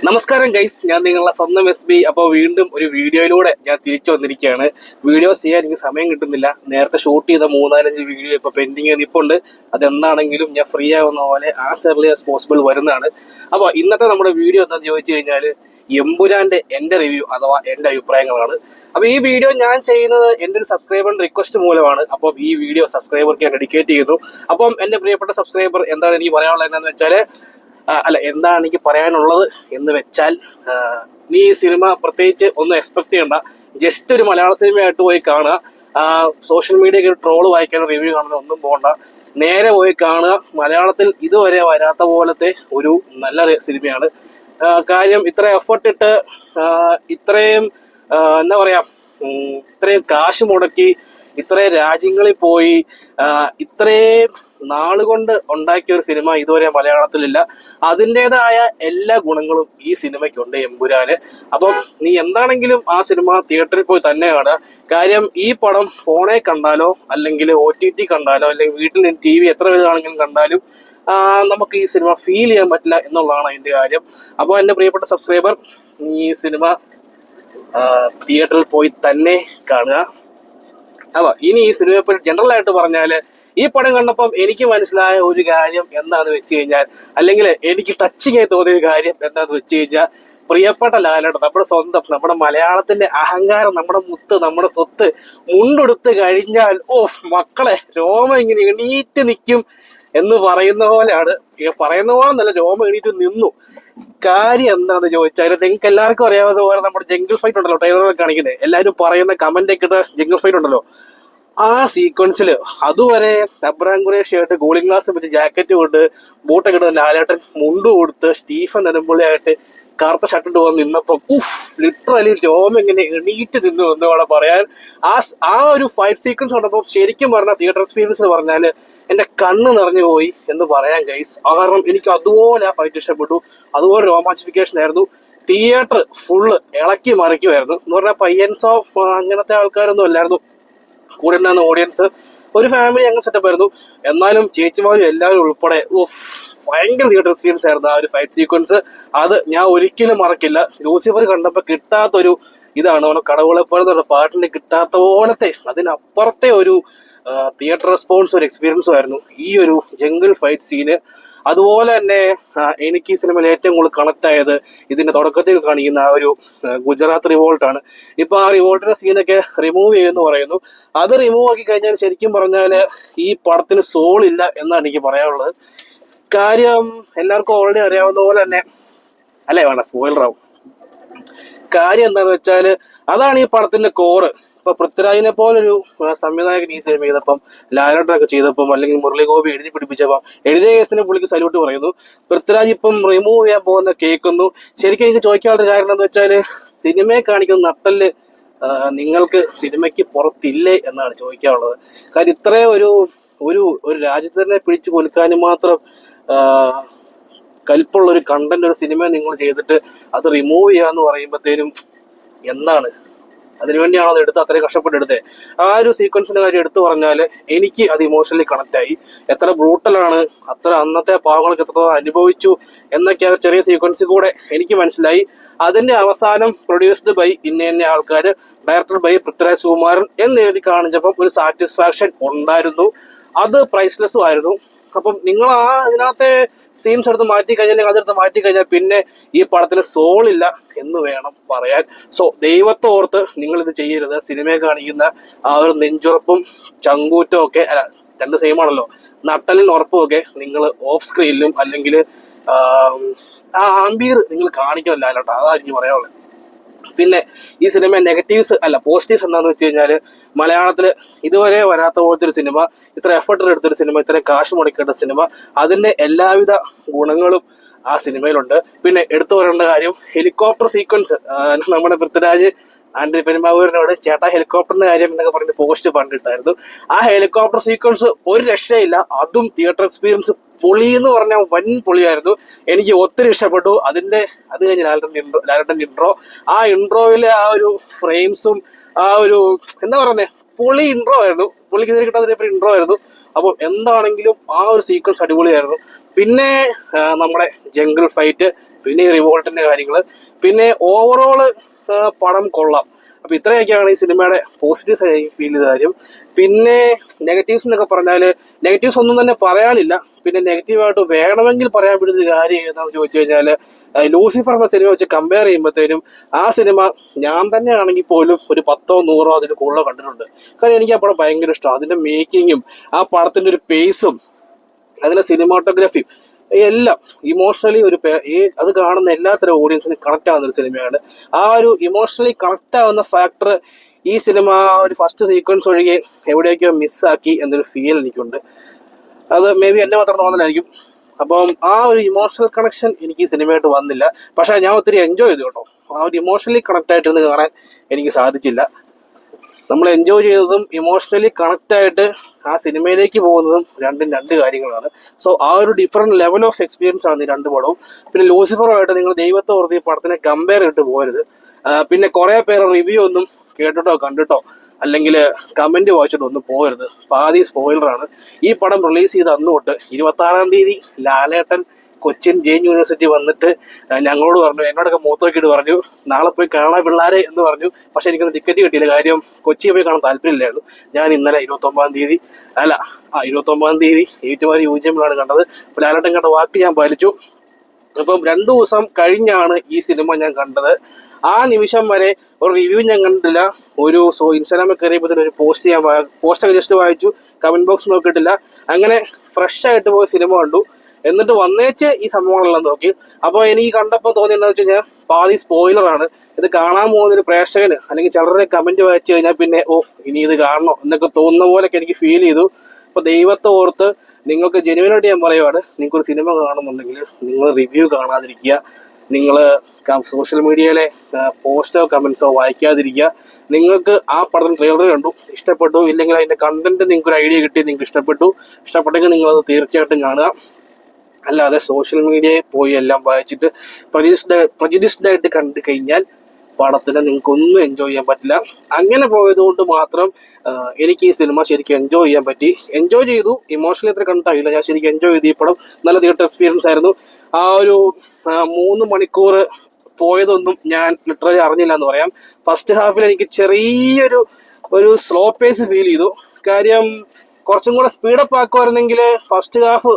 നമസ്കാരം ഗൈസ്, ഞാൻ നിങ്ങളുടെ സ്വന്തം SB. അപ്പോൾ വീണ്ടും ഒരു വീഡിയോയിലൂടെ ഞാൻ തിരിച്ചു വന്നിരിക്കുകയാണ്. വീഡിയോ ചെയ്യാൻ എനിക്ക് സമയം കിട്ടുന്നില്ല. നേരത്തെ ഷൂട്ട് ചെയ്ത 3-4 വീഡിയോ ഇപ്പോൾ പെൻഡിങ് നിൽപ്പുണ്ട്. അതെന്താണെങ്കിലും ഞാൻ ഫ്രീ ആവുന്ന പോലെ ആസ് എർലി ആസ് പോസിബിൾ വരുന്നതാണ്. അപ്പോൾ ഇന്നത്തെ നമ്മുടെ വീഡിയോ എന്താണെന്ന് ചോദിച്ചു കഴിഞ്ഞാൽ എമ്പുരാന്റെ എന്റെ റിവ്യൂ അഥവാ എന്റെ അഭിപ്രായങ്ങളാണ്. അപ്പൊ ഈ വീഡിയോ ഞാൻ ചെയ്യുന്നത് എന്റെ ഒരു സബ്സ്ക്രൈബറിന്റെ റിക്വസ്റ്റ് മൂലമാണ്. അപ്പം ഈ വീഡിയോ സബ്സ്ക്രൈബർക്ക് ഞാൻ ഡെഡിക്കേറ്റ് ചെയ്യുന്നു. അപ്പം എന്റെ പ്രിയപ്പെട്ട സബ്സ്ക്രൈബർ, എന്താണ് എനിക്ക് പറയാനുള്ളത് എന്താണെന്ന് വെച്ചാല്, എന്താണ് എനിക്ക് പറയാനുള്ളത് എന്ന് വെച്ചാൽ, നീ ഈ സിനിമ പ്രത്യേകിച്ച് ഒന്നും എക്സ്പെക്ട് ചെയ്യണ്ട. ജസ്റ്റ് ഒരു മലയാള സിനിമയായിട്ട് പോയി കാണുക. സോഷ്യൽ മീഡിയയിൽ ട്രോള് വായിക്കാൻ, റിവ്യൂ കാണുന്ന ഒന്നും പോകണ്ട. നേരെ പോയി കാണുക. മലയാളത്തിൽ ഇതുവരെ വരാത്ത പോലത്തെ ഒരു നല്ല സിനിമയാണ്. കാര്യം ഇത്ര എഫർട്ട് ഇട്ട് ഇത്രയും എന്താ പറയാ, ഇത്രയും കാശ് മുടക്കി ഇത്രയും രാജ്യങ്ങളിൽ പോയി ഇത്രയും നാളുകൊണ്ട് ഉണ്ടാക്കിയ ഒരു സിനിമ ഇതുവരെ മലയാളത്തിലില്ല. അതിൻ്റെതായ എല്ലാ ഗുണങ്ങളും ഈ സിനിമയ്ക്കുണ്ട്, എമ്പുരാന്. അപ്പം നീ എന്താണെങ്കിലും ആ സിനിമ തിയേറ്ററിൽ പോയി തന്നെ കാണുക. കാര്യം ഈ പടം ഫോണിൽ കണ്ടാലോ അല്ലെങ്കിൽ OTT കണ്ടാലോ അല്ലെങ്കിൽ വീട്ടിൽ TV എത്ര വിധമാണെങ്കിലും കണ്ടാലും നമുക്ക് ഈ സിനിമ ഫീൽ ചെയ്യാൻ പറ്റില്ല എന്നുള്ളതാണ് അതിന്റെ കാര്യം. അപ്പോൾ എൻ്റെ പ്രിയപ്പെട്ട സബ്സ്ക്രൈബർ, ഈ സിനിമ തിയേറ്ററിൽ പോയി തന്നെ കാണുക. അപ്പൊ ഇനി ഈ സിനിമയെ പറ്റി ജനറൽ ആയിട്ട് പറഞ്ഞാല്, ഈ പടം കണ്ടപ്പം എനിക്ക് മനസ്സിലായ ഒരു കാര്യം എന്താന്ന് വെച്ച് കഴിഞ്ഞാൽ, അല്ലെങ്കിൽ എനിക്ക് ടച്ചിങ് ആയി തോന്നിയ ഒരു കാര്യം എന്താന്ന് വെച്ച് കഴിഞ്ഞാൽ, പ്രിയപ്പെട്ട ലാലേട്ടൻ, നമ്മുടെ സ്വന്തം, നമ്മുടെ മലയാളത്തിന്റെ അഹങ്കാരം, നമ്മുടെ മുത്ത്, നമ്മുടെ സ്വത്ത് മുണ്ടെടുത്ത് കഴിഞ്ഞാൽ മക്കളെ രോമം ഇങ്ങനെ എണീറ്റ് നിൽക്കും എന്ന് പറയുന്ന പോലെയാണ്. പറയുന്ന പോലെ നല്ല രോമം എണീറ്റ് നിന്നു. കാര്യം എന്താണെന്ന് ചോദിച്ചാൽ, നിങ്ങൾക്ക് എല്ലാവർക്കും അറിയാവുന്ന പോലെ നമ്മുടെ ജംഗിൾ ഫൈറ്റ് ഉണ്ടല്ലോ, ട്രെയിലറൊക്കെ കാണിക്കുന്നത്, എല്ലാവരും പറയുന്ന കമന്റ് ഒക്കെ ഇട്ട ജംഗിൾ ഫൈറ്റ് ഉണ്ടല്ലോ, ആ സീക്വൻസിൽ അതുവരെ അബ്രാം ഖുറേഷി ആയിട്ട് കൂളിംഗ് ഗ്ലാസ് വെച്ച് ജാക്കറ്റ് കൊണ്ട് ബൂട്ടൊക്കെ ഇട്ട് ലാലേട്ടൻ മുണ്ട് കൊടുത്ത് സ്റ്റീഫൻ നെടുമ്പള്ളിയായിട്ട് കറുത്ത ഷർട്ടിട്ട് വന്ന് നിന്നപ്പം ലിറ്ററലി രോമം ഇങ്ങനെ എണീറ്റ് നിന്നു എന്ന് വേണം പറയാൻ. ആ ഒരു ഫൈറ്റ് സീക്വൻസ് കണ്ടപ്പോൾ ശരിക്കും പറഞ്ഞാൽ തിയേറ്റർ എക്സ്പീരിയൻസ് പറഞ്ഞാല് എന്റെ കണ്ണ് നിറഞ്ഞു പോയി എന്ന് പറയാൻ ഗൈസ്. കാരണം എനിക്ക് അതുപോലെ ആ ഫൈറ്റ് ഇഷ്ടപ്പെട്ടു. അതുപോലെ രോമാഞ്ചിഫിക്കേഷൻ ആയിരുന്നു. തിയേറ്റർ ഫുള്ള് ഇളക്കി മറിക്കുമായിരുന്നു എന്ന് പറഞ്ഞാൽ പയ്യൻസ് ഓഫ് അങ്ങനത്തെ ആൾക്കാരൊന്നും അല്ലായിരുന്നു കൂടെ ഉണ്ടായിരുന്ന ഓഡിയൻസ്. ഒരു ഫാമിലി അങ്ങനെ സെറ്റപ്പ് ആയിരുന്നു. എന്നാലും ചേച്ചിമാരും എല്ലാവരും ഉൾപ്പെടെ ഭയങ്കര തിയേറ്റർ എക്സ്പീരിയൻസ് ആയിരുന്നു ആ ഒരു ഫൈറ്റ് സീക്വൻസ്. അത് ഞാൻ ഒരിക്കലും മറക്കില്ല. ലൂസിഫർ കണ്ടപ്പോൾ കിട്ടാത്തൊരു ഇതാണ്. അവനെ കടവുളെപ്പോലെ എന്നുള്ള പാട്ടിന് കിട്ടാത്ത പോലത്തെ അതിനപ്പുറത്തെ ഒരു തിയേറ്റർ റെസ്പോൺസ്, ഒരു എക്സ്പീരിയൻസും ആയിരുന്നു ഈ ഒരു ജംഗിൾ ഫൈറ്റ് സീന്. അതുപോലെ തന്നെ എനിക്ക് ഈ സിനിമയിൽ ഏറ്റവും കൂടുതൽ കണക്ട് ആയത് ഇതിന്റെ തുടക്കത്തിൽ കാണിക്കുന്ന ആ ഒരു ഗുജറാത്ത് റിവോൾട്ടാണ്. ഇപ്പൊ ആ റിവോൾട്ടിന്റെ സീനൊക്കെ റിമൂവ് ചെയ്യുമെന്ന് പറയുന്നു. അത് റിമൂവ് ആക്കി കഴിഞ്ഞാൽ ശരിക്കും പറഞ്ഞാല് ഈ പടത്തിന് സോൾ ഇല്ല എന്നാണ് എനിക്ക് പറയാനുള്ളത്. കാര്യം എല്ലാവർക്കും ഓൾറെഡി അറിയാവുന്ന പോലെ തന്നെ, അല്ലേ, വേണ്ട സ്പോയിലർ ആവും. കാര്യം എന്താന്ന് വെച്ചാല്, അതാണ് ഈ പടത്തിന്റെ കോറ്. ഇപ്പൊ പൃഥ്വിരാജിനെ പോലൊരു സംവിധായകൻ ഈ സിനിമ ചെയ്തപ്പം, ലാലേട്ടനൊക്കെ ചെയ്തപ്പം, അല്ലെങ്കിൽ മുരളി ഗോപി എഴുതി പിടിപ്പിച്ചപ്പം, എഴുതിയ കേസിനെ പുള്ളിക്ക് സല്യൂട്ട് പറയുന്നു. പൃഥ്വിരാജ് ഇപ്പം റിമൂവ് ചെയ്യാൻ പോകുന്ന കേൾക്കുന്നു. ശരിക്കും എനിക്ക് ചോദിക്കാനുള്ള കാര്യം എന്താണെന്ന് വെച്ചാല്, സിനിമയെ കാണിക്കുന്ന നട്ടല് നിങ്ങൾക്ക് സിനിമയ്ക്ക് പുറത്തില്ലേ എന്നാണ് ചോദിക്കാനുള്ളത്. കാര്യം ഇത്രയും ഒരു രാജ്യത്ത് തന്നെ പിടിച്ചു കൊലുക്കാനും മാത്രം കൽപ്പുള്ള ഒരു കണ്ടന്റ് ഒരു സിനിമ നിങ്ങൾ ചെയ്തിട്ട് അത് റിമൂവ് ചെയ്യാന്ന് പറയുമ്പോഴത്തേനും എന്താണ്, അതിനുവേണ്ടിയാണോ അത് എടുത്ത് അത്രയും കഷ്ടപ്പെട്ടെടുത്തത്? ആ ഒരു സീക്വൻസിന്റെ കാര്യം എടുത്തു പറഞ്ഞാൽ എനിക്ക് അത് ഇമോഷണലി കണക്ട് ആയി. എത്ര ബ്രൂട്ടലാണ്, അത്ര അന്നത്തെ പാവങ്ങൾക്ക് എത്രത്തോളം അനുഭവിച്ചു എന്നൊക്കെ ആ ചെറിയ സീക്വൻസിൽ കൂടെ എനിക്ക് മനസ്സിലായി. അതിന്റെ അവസാനം പ്രൊഡ്യൂസ്ഡ് ബൈ ഇന്ന ആൾക്കാർ, ഡയറക്ടർ ബൈ പൃഥ്വിരാജ് സുകുമാരൻ എന്ന് എഴുതി കാണിച്ചപ്പം ഒരു സാറ്റിസ്ഫാക്ഷൻ ഉണ്ടായിരുന്നു. അത് പ്രൈസ്ലെസ്സും ആയിരുന്നു. അപ്പം നിങ്ങൾ ഇതിനകത്തെ സീൻസ് എടുത്ത് മാറ്റി കഴിഞ്ഞാൽ, അതെടുത്ത് മാറ്റി കഴിഞ്ഞാൽ പിന്നെ ഈ പടത്തിന് സോളില്ല എന്ന് വേണം പറയാൻ. സോ ദൈവത്തോർത്ത് നിങ്ങൾ ഇത് ചെയ്യരുത്. സിനിമയെ കാണിക്കുന്ന ആ ഒരു നെഞ്ചുറപ്പും ചങ്കൂറ്റും ഒക്കെ, രണ്ട് സെയിം ആണല്ലോ, നട്ടലിൽ ഉറപ്പും ഒക്കെ നിങ്ങൾ ഓഫ് സ്ക്രീനിലും അല്ലെങ്കിൽ ആ ആംബിയർ നിങ്ങൾ കാണിക്കണമല്ലോ അല്ലോട്ടോ. അതായിരിക്കും പറയാനുള്ളത്. പിന്നെ ഈ സിനിമ നെഗറ്റീവ്സ് പോസിറ്റീവ്സ് എന്താണെന്ന് വെച്ച് കഴിഞ്ഞാൽ, മലയാളത്തില് ഇതുവരെ വരാത്ത പോലത്തെ ഒരു സിനിമ, ഇത്ര എഫർട്ട് എടുത്തൊരു സിനിമ, ഇത്രയും കാശ് മുടക്കേണ്ട സിനിമ, അതിന്റെ എല്ലാവിധ ഗുണങ്ങളും ആ സിനിമയിലുണ്ട്. പിന്നെ എടുത്തു പറയേണ്ട കാര്യം, ഹെലികോപ്റ്റർ സീക്വൻസ്. നമ്മുടെ പൃഥ്വിരാജ് ആൻഡ്രി പെരുമ്പാവൂരിനോട് ചേട്ടാ ഹെലികോപ്റ്ററിന്റെ കാര്യം എന്നൊക്കെ പറഞ്ഞ് പോസ്റ്റ് പണ്ടിട്ടായിരുന്നു. ആ ഹെലികോപ്റ്റർ സീക്വൻസ് ഒരു രക്ഷയില്ല. അതും തിയേറ്റർ എക്സ്പീരിയൻസ് പൊളി എന്ന് പറഞ്ഞാൽ വൻ പൊളിയായിരുന്നു. എനിക്ക് ഒത്തിരി ഇഷ്ടപ്പെട്ടു. അത് കഴിഞ്ഞ് ലാലേട്ടന്റെ ഇൻട്രോ, ആ ഇൻട്രോയിലെ ആ ഒരു ഫ്രെയിംസും ആ ഒരു എന്താ പറയുന്നത്, പൊളി ഇൻട്രോ ആയിരുന്നു. പുള്ളിക്ക് ഇതിൽ കിട്ടാത്ത ഇൻട്രോ ആയിരുന്നു. അപ്പോൾ എന്താണെങ്കിലും ആ ഒരു സീക്വൻസ് അടിപൊളിയായിരുന്നു. പിന്നെ നമ്മുടെ ജംഗിൾ ഫൈറ്റ്, പിന്നെ ഈ റിവോൾട്ടിന്റെ കാര്യങ്ങൾ, പിന്നെ ഓവറോള് പടം കൊള്ളാം. അപ്പൊ ഇത്രയൊക്കെയാണ് ഈ സിനിമയുടെ പോസിറ്റീവ്സ് ആയി ഫീൽ ചെയ്ത കാര്യം. പിന്നെ നെഗറ്റീവ്സ് എന്നൊക്കെ പറഞ്ഞാല് നെഗറ്റീവ്സ് ഒന്നും തന്നെ പറയാനില്ല. പിന്നെ നെഗറ്റീവായിട്ട് വേണമെങ്കിൽ പറയാൻ പറ്റുന്ന ഒരു കാര്യം ഏതാണെന്ന് ചോദിച്ചു കഴിഞ്ഞാല്, ലൂസിഫർ എന്ന സിനിമ വെച്ച് കമ്പയർ ചെയ്യുമ്പോഴത്തേനും ആ സിനിമ ഞാൻ തന്നെ ആണെങ്കിൽ പോലും ഒരു 10-100 അതിന് കൂടുതൽ കണ്ടിട്ടുണ്ട്. കാരണം എനിക്ക് ആ പടം ഭയങ്കര ഇഷ്ടം. അതിന്റെ മേക്കിങ്ങും ആ പടത്തിന്റെ ഒരു പേസും അതിലെ സിനിമാറ്റോഗ്രാഫിയും എല്ലാം ഇമോഷണലി അത് കാണുന്ന എല്ലാത്തരം ഓഡിയൻസിനും കണക്ട് ആവുന്ന ഒരു സിനിമയാണ്. ആ ഒരു ഇമോഷണലി കണക്ട് ആവുന്ന ഫാക്ടർ ഈ സിനിമ ഒരു ഫസ്റ്റ് സീക്വൻസ് ഒഴികെ എവിടെയൊക്കെയോ മിസ്സാക്കി എന്നൊരു ഫീൽ എനിക്കുണ്ട്. അത് മേ ബി എന്നെ മാത്രം തോന്നലായിരിക്കും. അപ്പം ആ ഒരു ഇമോഷണൽ കണക്ഷൻ എനിക്ക് ഈ സിനിമയായിട്ട് വന്നില്ല. പക്ഷെ ഞാൻ ഒത്തിരി എൻജോയ് ചെയ്തു കേട്ടോ. ആ ഒരു ഇമോഷണലി കണക്ട് ആയിട്ടൊന്ന് കാണാൻ എനിക്ക് സാധിച്ചില്ല. നമ്മൾ എൻജോയ് ചെയ്തതും ഇമോഷണലി കണക്ട് ആയിട്ട് ആ സിനിമയിലേക്ക് പോകുന്നതും രണ്ട് കാര്യങ്ങളാണ്. സോ ആ ഒരു ഡിഫറെന്റ് ലെവൽ ഓഫ് എക്സ്പീരിയൻസ് ആണ് ഈ രണ്ട് പടവും. പിന്നെ ലൂസിഫറുമായിട്ട് നിങ്ങൾ ദൈവത്തെ ഓർത്ത് ഈ പടത്തിനെ കമ്പയർ ചെയ്തിട്ട് പോകരുത്. പിന്നെ കുറെ പേര് റിവ്യൂ ഒന്നും കേട്ടിട്ടോ കണ്ടിട്ടോ അല്ലെങ്കിൽ കമന്റ് വായിച്ചിട്ടോ ഒന്നും പോകരുത്. പാതി സ്പോയിലറാണ്. ഈ പടം റിലീസ് ചെയ്ത അന്ന് തൊട്ട് 26-ാം തീയതി ലാലേട്ടൻ കൊച്ചിൻ ജെയിൻ യൂണിവേഴ്സിറ്റി വന്നിട്ട് ഞങ്ങളോട് പറഞ്ഞു, എന്നോടൊക്കെ മൂത്ത് നോക്കിയിട്ട് പറഞ്ഞു, നാളെ പോയി കാണാൻ പിള്ളേരെ എന്ന് പറഞ്ഞു. പക്ഷെ എനിക്കൊന്ന് ടിക്കറ്റ് കിട്ടിയില്ല. കാര്യം കൊച്ചിയിൽ പോയി കാണാൻ താല്പര്യമില്ലായിരുന്നു. ഞാൻ ഇന്നലെ 29-ാം തീയതി ഏറ്റുമാരി യൂജിയമ്മിലാണ് കണ്ടത്. അപ്പോൾ ലാലേട്ടൻ കണ്ട വാക്ക് ഞാൻ പാലിച്ചു. അപ്പം 2 ദിവസം കഴിഞ്ഞാണ് ഈ സിനിമ ഞാൻ കണ്ടത്. ആ നിമിഷം വരെ ഒരു റിവ്യൂ ഞാൻ കണ്ടിട്ടില്ല. ഒരു ഇൻസ്റ്റാഗ്രാമിൽ കയറിയപ്പോൾ ഒരു പോസ്റ്റൊക്കെ ജസ്റ്റ് വായിച്ചു, കമന്റ് ബോക്സ് നോക്കിയിട്ടില്ല. അങ്ങനെ ഫ്രഷ് ആയിട്ട് പോയി സിനിമ കണ്ടു. എന്നിട്ട് വന്നേച്ച് ഈ സംഭവങ്ങളെല്ലാം നോക്കി. അപ്പോൾ എനിക്ക് കണ്ടപ്പോൾ തോന്നി എന്താ വെച്ച് കഴിഞ്ഞാൽ പാതി സ്പോയിലറാണ്. ഇത് കാണാൻ പോകുന്നൊരു പ്രേക്ഷകന് അല്ലെങ്കിൽ ചിലരുടെ കമന്റ് വായിച്ചു കഴിഞ്ഞാൽ പിന്നെ ഇനി ഇത് കാണണോ എന്നൊക്കെ തോന്നുന്ന പോലൊക്കെ എനിക്ക് ഫീൽ ചെയ്തു. അപ്പൊ ദൈവത്തെ ഓർത്ത് നിങ്ങൾക്ക് ജെനുവിനായിട്ട് ഞാൻ പറയുവാണ്, നിങ്ങൾക്കൊരു സിനിമ കാണുന്നുണ്ടെങ്കിൽ നിങ്ങൾ റിവ്യൂ കാണാതിരിക്കുക. നിങ്ങൾ സോഷ്യൽ മീഡിയയിലെ പോസ്റ്റോ കമന്റ്സോ വായിക്കാതിരിക്കുക. നിങ്ങൾക്ക് ആ പടത്തിന് ട്രെയിലർ കണ്ടു, ഇഷ്ടപ്പെട്ടു, ഇല്ലെങ്കിൽ അതിന്റെ കണ്ടന്റ് നിങ്ങൾക്ക് ഒരു ഐഡിയ കിട്ടി, നിങ്ങൾക്ക് ഇഷ്ടപ്പെട്ടെങ്കിൽ നിങ്ങളത് തീർച്ചയായിട്ടും കാണുക. അല്ലാതെ സോഷ്യൽ മീഡിയയിൽ പോയി എല്ലാം വായിച്ചിട്ട് പ്രജുഡിസ്ഡ് ആയിട്ട് കണ്ടു കഴിഞ്ഞാൽ പടത്തിനെ നിങ്ങൾക്കൊന്നും എൻജോയ് ചെയ്യാൻ പറ്റില്ല. അങ്ങനെ പോയത് കൊണ്ട് മാത്രം എനിക്ക് ഈ സിനിമ ശരിക്കും എൻജോയ് ചെയ്യാൻ പറ്റി. എൻജോയ് ചെയ്തു, ഇമോഷണലി അത്ര കണ്ടായില്ല. ഞാൻ ശരിക്കും എൻജോയ് ചെയ്തു. ഈ പടം നല്ല തിയേറ്റർ എക്സ്പീരിയൻസ് ആയിരുന്നു. ആ ഒരു 3 മണിക്കൂർ പോയതൊന്നും ഞാൻ ലിറ്ററലി അറിഞ്ഞില്ല എന്ന് പറയാം. ഫസ്റ്റ് ഹാഫിൽ എനിക്ക് ചെറിയൊരു സ്ലോ പേസ് ഫീൽ ചെയ്തു. കാര്യം കുറച്ചും കൂടെ സ്പീഡപ്പ് ആക്കുമായിരുന്നെങ്കിൽ ഫസ്റ്റ് ഹാഫ്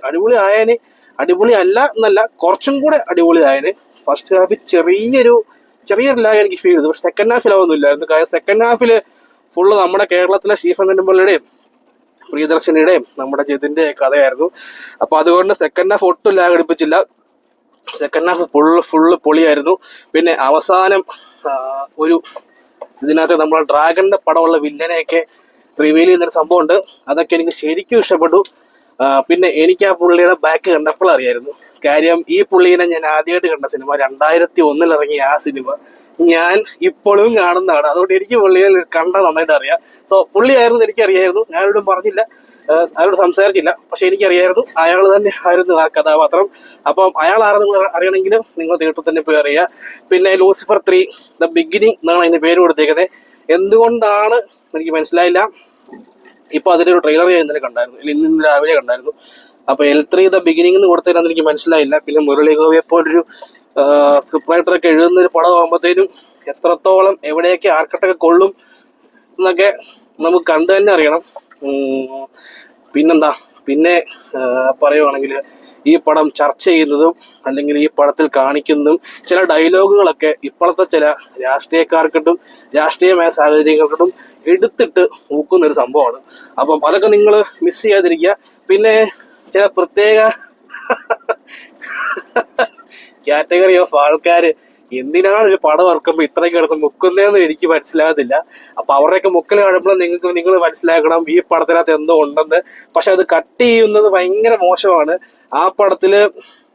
അടിപൊളി ആയേനെ. അടിപൊളി അല്ല എന്നല്ല, കുറച്ചും കൂടെ അടിപൊളി ആയേനെ. ഫസ്റ്റ് ഹാഫിൽ ചെറിയൊരു ലാഗ് എനിക്ക് ഫീൽ ചെയ്തു. പക്ഷെ സെക്കൻഡ് ഹാഫിൽ അതൊന്നും ഇല്ലായിരുന്നു. കാര്യം സെക്കൻഡ് ഹാഫിൽ ഫുള്ള് നമ്മുടെ കേരളത്തിലെ സ്റ്റീഫൻ നെടുമ്പള്ളിയുടെയും പ്രിയദർശിനിയുടെയും നമ്മുടെ ജിതിന്റെ കഥയായിരുന്നു. അപ്പൊ അതുകൊണ്ട് സെക്കൻഡ് ഹാഫ് ഒട്ടും ലാഗ് എടുപ്പിച്ചില്ല. സെക്കൻഡ് ഹാഫ് ഫുള്ള് പൊളിയായിരുന്നു. പിന്നെ അവസാനം ഇതിനകത്ത് നമ്മളെ ഡ്രാഗന്റെ പടമുള്ള വില്ലനെയൊക്കെ റിവീൽ ചെയ്യുന്നൊരു സംഭവമുണ്ട്. അതൊക്കെ എനിക്ക് ശരിക്കും ഇഷ്ടപ്പെട്ടു. പിന്നെ എനിക്ക് ആ പുള്ളിയുടെ ബാക്ക് കണ്ടപ്പോൾ അറിയായിരുന്നു. കാര്യം ഈ പുള്ളീനെ ഞാൻ ആദ്യമായിട്ട് കണ്ട സിനിമ 2001 ഇറങ്ങിയ ആ സിനിമ ഞാൻ ഇപ്പോഴും കാണുന്നതാണ്. അതുകൊണ്ട് എനിക്ക് പുള്ളിയെ കണ്ട നന്നായിട്ട് അറിയാം. സോ പുള്ളിയായിരുന്നു, എനിക്കറിയായിരുന്നു. ഞാനോടും പറഞ്ഞില്ല, അയാളോട് സംസാരിച്ചില്ല. പക്ഷെ എനിക്കറിയായിരുന്നു അയാൾ തന്നെ ആയിരുന്നു ആ കഥാപാത്രം. അപ്പം അയാൾ ആരെന്ന് അറിയണമെങ്കിൽ നിങ്ങൾ തിയേറ്ററിൽ തന്നെ പോയി അറിയുക. പിന്നെ ലൂസിഫർ 3 ദ ബിഗിനിങ് എന്നാണ് അതിന്റെ പേര് കൊടുത്തേക്കുന്നത്. എന്തുകൊണ്ടാണ് എനിക്ക് മനസ്സിലായില്ല. ഇപ്പൊ അതിന്റെ ഒരു ട്രെയിലർ ഞാൻ ഇന്നലെ കണ്ടായിരുന്നു, ഇന്ന് രാവിലെ കണ്ടായിരുന്നു. അപ്പൊ L3 ദ ബിഗിനിങ് എന്ന് കൊടുത്തതിനകത്ത് എനിക്ക് മനസ്സിലായില്ല. പിന്നെ മുരളി ഗോപിയെ പോലൊരു സ്ക്രിപ്റ്റ് റൈറ്ററൊക്കെ എഴുതുന്ന ഒരു പടം ആകുമ്പോഴത്തേനും എത്രത്തോളം എവിടെയൊക്കെ ആർക്കട്ടൊക്കെ കൊള്ളും എന്നൊക്കെ നമുക്ക് കണ്ടു തന്നെ അറിയണം. പിന്നെ പറയുവാണെങ്കിൽ ഈ പടം ചർച്ച ചെയ്യുന്നതും അല്ലെങ്കിൽ ഈ പടത്തിൽ കാണിക്കുന്നതും ചില ഡയലോഗുകളൊക്കെ ഇപ്പോഴത്തെ ചില രാഷ്ട്രീയക്കാർക്കിട്ടും രാഷ്ട്രീയമായ സാഹചര്യങ്ങൾക്കിട്ടും എടുത്തിട്ട് ഊക്കുന്ന ഒരു സംഭവമാണ്. അപ്പം അതൊക്കെ നിങ്ങൾ മിസ് ചെയ്യാതിരിക്കുക. പിന്നെ ചില പ്രത്യേക കാറ്റഗറി ഓഫ് ആൾക്കാർ എന്തിനാണ് ഒരു പടം ഇറക്കുമ്പോൾ ഇത്രയൊക്കെ കിടന്ന് മുക്കുന്നതെന്ന് എനിക്ക് മനസ്സിലാകത്തില്ല. അപ്പൊ അവരുടെയൊക്കെ മുക്കൽ കാണുമ്പോൾ നിങ്ങൾ മനസ്സിലാക്കണം ഈ പടത്തിനകത്ത് എന്തോ ഉണ്ടെന്ന്. പക്ഷെ അത് കട്ട് ചെയ്യുന്നത് ഭയങ്കര മോശമാണ്. ആ പടത്തില്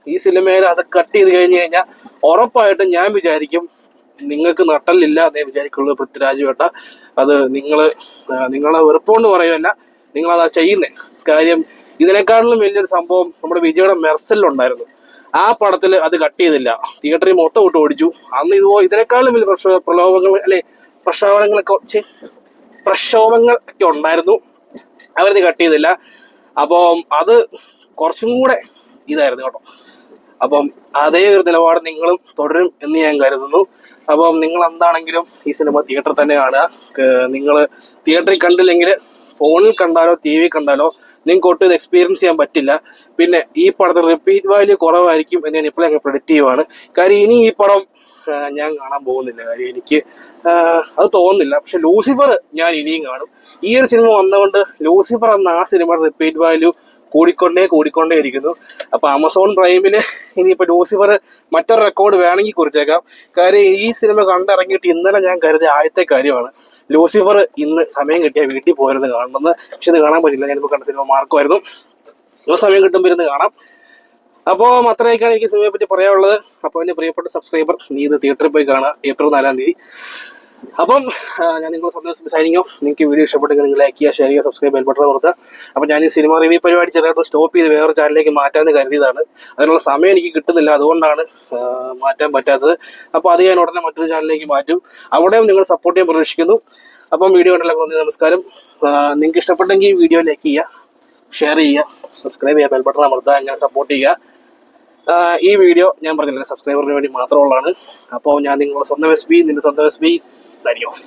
ഈ സിനിമയിൽ അത് കട്ട് ചെയ്ത് കഴിഞ്ഞു കഴിഞ്ഞാൽ ഉറപ്പായിട്ടും ഞാൻ വിചാരിക്കും നിങ്ങൾക്ക് നട്ടലില്ല എന്നേ വിചാരിക്കുള്ളൂ. പൃഥ്വിരാജ് വേട്ട അത് നിങ്ങളെ വെറുപ്പുകൊണ്ട് പറയുമല്ല, നിങ്ങളതാ ചെയ്യുന്നേ. കാര്യം ഇതിനേക്കാളിലും വലിയൊരു സംഭവം നമ്മുടെ വിജയുടെ മെർസലിലുണ്ടായിരുന്നു. ആ പടത്തിൽ അത് കട്ട് ചെയ്തില്ല, തിയേറ്ററിൽ മൊത്തം വിട്ട് ഓടിച്ചു. അന്ന് ഇതിനേക്കാളും വലിയ പ്രക്ഷോഭങ്ങളൊക്കെ ഉണ്ടായിരുന്നു. അവരത് കട്ട് ചെയ്തില്ല. അപ്പം അത് കുറച്ചും കൂടെ ഇതായിരുന്നു കേട്ടോ. അപ്പം അതേ ഒരു നിലപാട് നിങ്ങളും തുടരും എന്ന് ഞാൻ കരുതുന്നു. അപ്പം നിങ്ങൾ എന്താണെങ്കിലും ഈ സിനിമ തിയേറ്ററിൽ തന്നെ കാണുക. നിങ്ങൾ തിയേറ്ററിൽ കണ്ടില്ലെങ്കിൽ ഫോണിൽ കണ്ടാലോ TV കണ്ടാലോ നിങ്ങൾക്ക് ഒട്ടും ഇത് എക്സ്പീരിയൻസ് ചെയ്യാൻ പറ്റില്ല. പിന്നെ ഈ പടത്തിന് റിപ്പീറ്റ് വാല്യൂ കുറവായിരിക്കും എന്ന് ഞാൻ ഇപ്പോഴും അങ്ങ് പ്രെഡിക്റ്റ് ചെയ്യുവാണ്. കാര്യം ഇനി ഈ പടം ഞാൻ കാണാൻ പോകുന്നില്ല. കാര്യം എനിക്ക് അത് തോന്നുന്നില്ല. പക്ഷെ ലൂസിഫർ ഞാൻ ഇനിയും കാണും. ഈ ഒരു സിനിമ വന്നുകൊണ്ട് ലൂസിഫർ എന്ന ആ സിനിമയുടെ റിപ്പീറ്റ് വാല്യൂ കൂടിക്കൊണ്ടേ ഇരിക്കുന്നു. അപ്പൊ ആമസോൺ പ്രൈമില് ഇനിയിപ്പോ ലൂസിഫർ മറ്റൊരു റെക്കോർഡ് വേണമെങ്കിൽ കുറിച്ചേക്കാം. കാര്യം ഈ സിനിമ കണ്ടിറങ്ങിയിട്ട് ഇന്നലെ ഞാൻ കരുതിയ ആദ്യത്തെ കാര്യമാണ് ലൂസിഫർ ഇന്ന് സമയം കിട്ടിയാൽ വീട്ടിൽ പോയിരുന്ന് കാണണമെന്ന്. പക്ഷെ ഇത് കാണാൻ പറ്റില്ല. ഞാനിപ്പോൾ കണ്ട സിനിമ മാർക്കുമായിരുന്നു. സമയം കിട്ടുമ്പോൾ ഇരുന്ന് കാണാം. അപ്പോൾ അത്രയൊക്കെയാണ് എനിക്ക് സിനിമയെ പറ്റി പറയാനുള്ളത്. അപ്പോൾ എൻ്റെ പ്രിയപ്പെട്ട സബ്സ്ക്രൈബർ, നീ ഇത് തിയേറ്ററിൽ പോയി കാണുക April 4 അപ്പം ഞാൻ നിങ്ങൾ സ്വന്തം സൈനിങ്ങോ. നിങ്ങൾക്ക് വീഡിയോ ഇഷ്ടപ്പെട്ടെങ്കിൽ നിങ്ങൾ ലൈക്ക് ചെയ്യുക, ഷെയർ ചെയ്യുക, സബ്സ്ക്രൈബ് ബെൽ ബട്ടൺ കൊടുക്കുക. അപ്പോൾ ഞാൻ ഈ സിനിമ റിവ്യൂ പരിപാടി ചെറുതായിട്ട് സ്റ്റോപ്പ് ചെയ്ത് വേറെ ചാനലിലേക്ക് മാറ്റാമെന്ന് കരുതിയതാണ്. അതിനുള്ള സമയം എനിക്ക് കിട്ടുന്നില്ല, അതുകൊണ്ടാണ് മാറ്റാൻ പറ്റാത്തത്. അപ്പോൾ അത് ഞാൻ ഉടനെ മറ്റൊരു ചാനലിലേക്ക് മാറ്റും. അവിടെയും നിങ്ങൾ സപ്പോർട്ട് ചെയ്യാൻ പ്രതീക്ഷിക്കുന്നു. അപ്പം വീഡിയോ കണ്ടല്ലോ, നമസ്കാരം. നിങ്ങൾക്ക് ഇഷ്ടപ്പെട്ടെങ്കിൽ വീഡിയോ ലൈക്ക് ചെയ്യുക, ഷെയർ ചെയ്യുക, സബ്സ്ക്രൈബ് ചെയ്യുക, ബെൽ ബട്ടൺ അമർത്തുക, അങ്ങനെ സപ്പോർട്ട് ചെയ്യുക. ഈ വീഡിയോ ഞാൻ പറഞ്ഞില്ല സബ്സ്ക്രൈബറിന് വേണ്ടി മാത്രമുള്ളതാണ്. അപ്പോൾ ഞാൻ നിങ്ങളുടെ സ്വന്തം SB, നിന്റെ സ്വന്തം SB സൈനിങ് ഓഫ്.